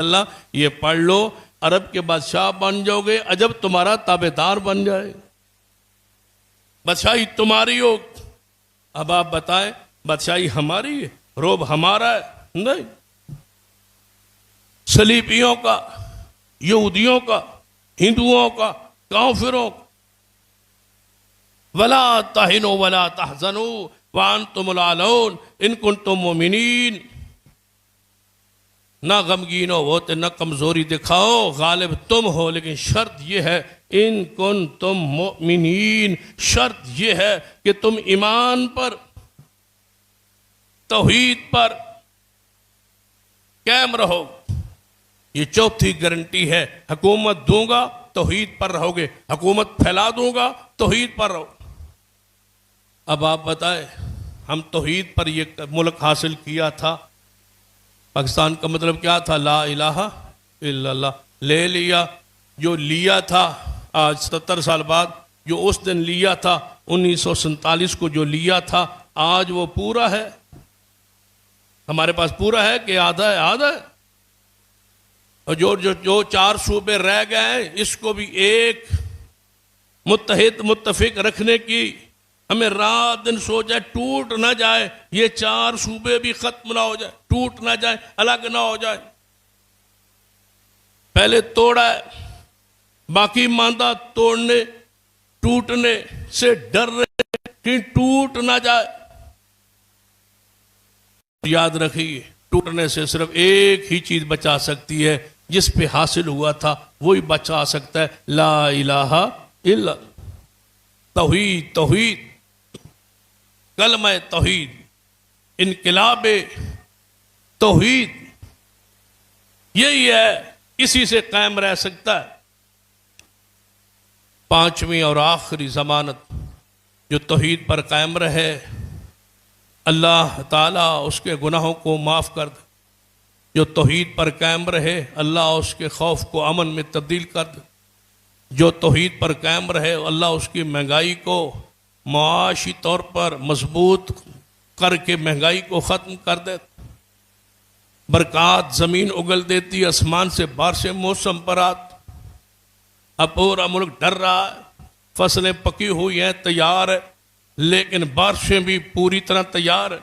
اللہ یہ پڑھ لو، عرب کے بادشاہ بن جاؤ گے، عجب تمہارا تابعدار بن جائے، بادشاہی تمہاری ہو۔ اب آپ بتائیں بادشاہی ہماری ہے، روب ہمارا ہے؟ نہیں، صلیبیوں کا، یہودیوں کا، ہندوؤں کا، کافروں کا۔ ولا تہنوا ولا تحزنوا وانتم الاعلون ان کنتم مؤمنین۔ نہ غمگین ہوتے، نہ کمزوری دکھاؤ، غالب تم ہو، لیکن شرط یہ ہے ان کنتم مؤمنین، شرط یہ ہے کہ تم ایمان پر، توحید پر قائم رہو۔ یہ چوتھی گارنٹی ہے، حکومت دوں گا توحید پر رہو گے، حکومت پھیلا دوں گا توحید پر رہو۔ اب آپ بتائیں، ہم توحید پر یہ ملک حاصل کیا تھا، پاکستان کا مطلب کیا تھا؟ لا الہ الا اللہ، لے لیا۔ جو لیا تھا آج 70 سال بعد، جو اس دن لیا تھا 1947 کو جو لیا تھا، آج وہ پورا ہے؟ ہمارے پاس پورا ہے کہ آدھا ہے؟ آدھا ہے۔ اور جو 4 صوبے رہ گئے ہیں، اس کو بھی ایک متحد متفق رکھنے کی ہمیں رات دن سوچا، ٹوٹ نہ جائے، یہ 4 صوبے بھی ختم نہ ہو جائے، ٹوٹ نہ جائے، الگ نہ ہو جائے۔ پہلے توڑا ہے، باقی ماندہ توڑنے ٹوٹنے سے ڈر رہے کہ ٹوٹ نہ جائے۔ یاد رکھیے، ٹوٹنے سے صرف ایک ہی چیز بچا سکتی ہے، جس پہ حاصل ہوا تھا وہی بچا سکتا ہے، لا الہ الا توحید، توحید، کلمہ توحید، انقلاب توحید، یہی ہے، اسی سے قائم رہ سکتا ہے۔ 5ویں اور آخری ضمانت، جو توحید پر قائم رہے، اللہ تعالیٰ اس کے گناہوں کو معاف کر دے۔ جو توحید پر قائم رہے، اللہ اس کے خوف کو امن میں تبدیل کر دے۔ جو توحید پر قائم رہے، اللہ اس کی مہنگائی کو معاشی طور پر مضبوط کر کے مہنگائی کو ختم کر دے۔ برکات زمین اگل دیتی، آسمان سے بارشیں موسم پر آتی۔ اب پورا ملک ڈر رہا ہے، فصلیں پکی ہوئی ہیں، تیار ہے، لیکن بارشیں بھی پوری طرح تیار ہیں۔